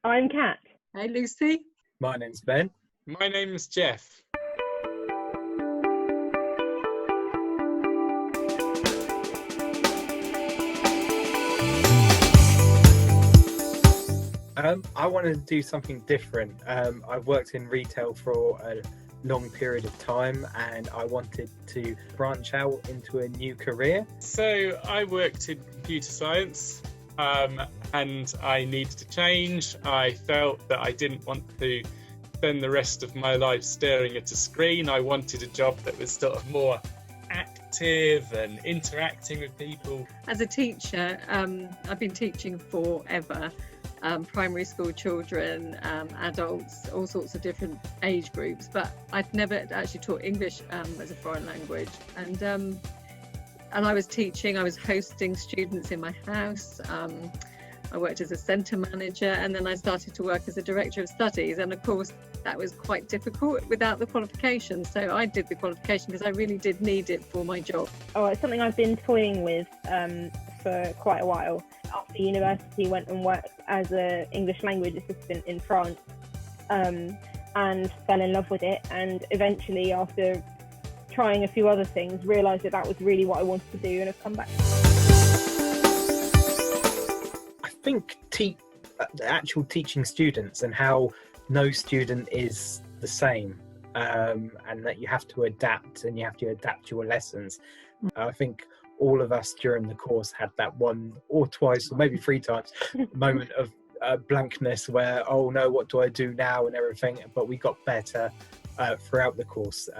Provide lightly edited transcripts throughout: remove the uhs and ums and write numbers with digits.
I'm Kat. Hey, Lucy. My name's Ben. My name's Geoff. I wanted to do something different. I've worked in retail for a long period of time and I wanted to branch out into a new career. So I worked in computer science and I needed to change. I felt that I didn't want to spend the rest of my life staring at a screen. I wanted a job that was sort of more active and interacting with people. As a teacher, I've been teaching forever. Primary school children, adults, all sorts of different age groups, but I'd never actually taught English as a foreign language. And I was teaching, I was hosting students in my house. I worked as a centre manager, and then I started to work as a director of studies. And of course, that was quite difficult without the qualification. So I did the qualification because I really did need it for my job. Oh, it's something I've been toying with for quite a while. After university, went and worked as an English language assistant in France and fell in love with it. And eventually, after trying a few other things, realised that was really what I wanted to do and have come back. I think the actual teaching students and how no student is the same, and that you have to adapt and you have to adapt your lessons. I think all of us during the course had that one or twice or maybe three times moment of blankness where, oh no, what do I do now and everything, but we got better throughout the course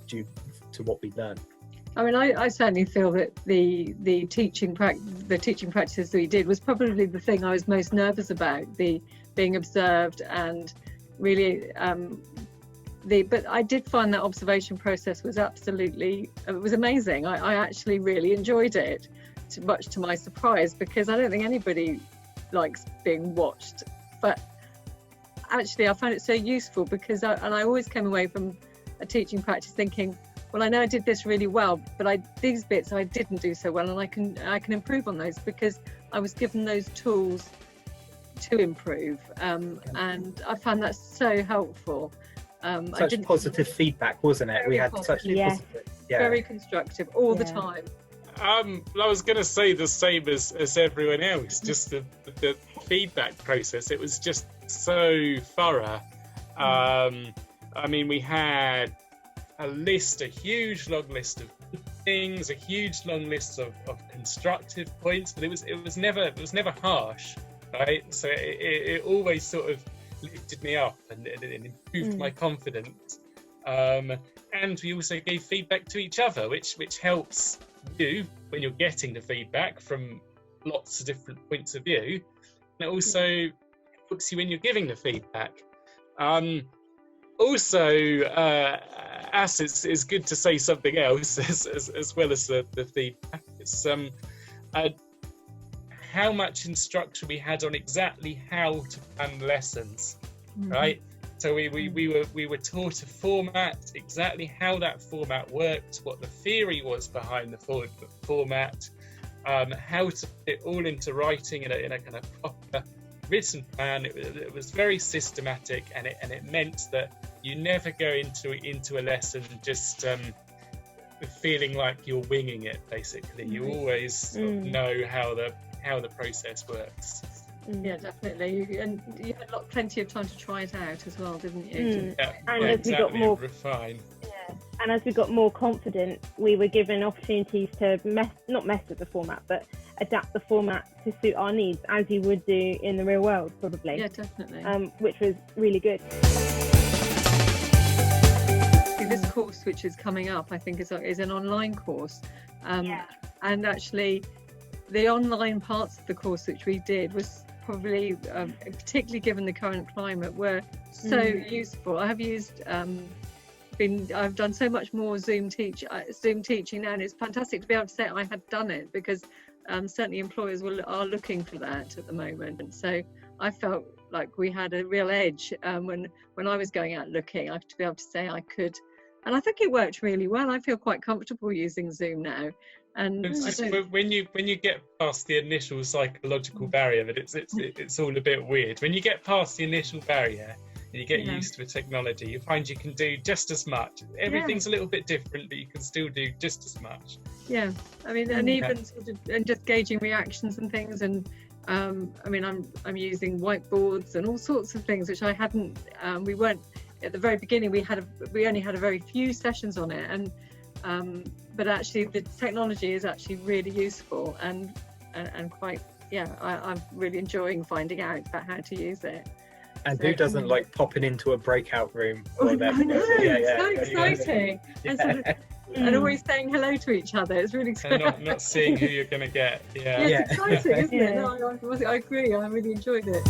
due to what we learned. I mean, I certainly feel that the teaching practices that we did was probably the thing I was most nervous about, the being observed and really but I did find that observation process was amazing. I actually really enjoyed it, much to my surprise, because I don't think anybody likes being watched. But actually, I found it so useful because I always came away from a teaching practice thinking, well, I know I did this really well, but these bits I didn't do so well, and I can improve on those because I was given those tools to improve, and I found that so helpful. Such positive feedback, wasn't it? We had such positive, very constructive all the time. I was going to say the same as everyone else, just the feedback process. It was just so thorough. I mean, we had a huge long list of things, a huge long list of constructive points, but it was never harsh, right? So it always sort of lifted me up and improved my confidence. And we also gave feedback to each other, which helps you when you're getting the feedback from lots of different points of view. And it also helps you when you're giving the feedback. Also, it's good to say something else as well as the feedback. It's how much instruction we had on exactly how to plan lessons, right? So we were taught a format, exactly how that format worked, what the theory was behind the format, how to put it all into writing in a kind of proper written plan. It was very systematic, and it meant that you never go into a lesson just feeling like you're winging it. Basically, you always sort of know how the process works. Yeah, definitely. And you had plenty of time to try it out as well, didn't you? As we got more refined. Yeah. And as we got more confident, we were given opportunities to not mess with the format, but adapt the format to suit our needs, as you would do in the real world, probably. Yeah, definitely. Which was really good. This course, which is coming up, I think is an online course. And actually, the online parts of the course which we did was probably, particularly given the current climate, were so useful. I have used, I've done so much more Zoom teaching now, and it's fantastic to be able to say I had done it, because certainly employers are looking for that at the moment. And so I felt like we had a real edge when I was going out looking. I have to be able to say I could, and I think it worked really well. I feel quite comfortable using Zoom now. And It's I just don't, when you get past the initial psychological barrier, that it's all a bit weird. When you get past the initial barrier and you get Yeah. used to the technology, you find you can do just as much. Everything's a little bit different, but you can still do just as much. yeah, I mean, and even sort of, and just gauging reactions and things, and I mean, I'm using whiteboards and all sorts of things which I hadn't. We weren't at the very beginning. We only had a very few sessions on it, and but actually the technology is actually really useful and quite. Yeah, I'm really enjoying finding out about how to use it. And who doesn't like popping into a breakout room? I know, it's so exciting. Yeah. And sort of, and always saying hello to each other. It's really And exciting. not seeing who you're going to get. Yeah, it's exciting, isn't it? Yeah. No, I agree. I really enjoyed it.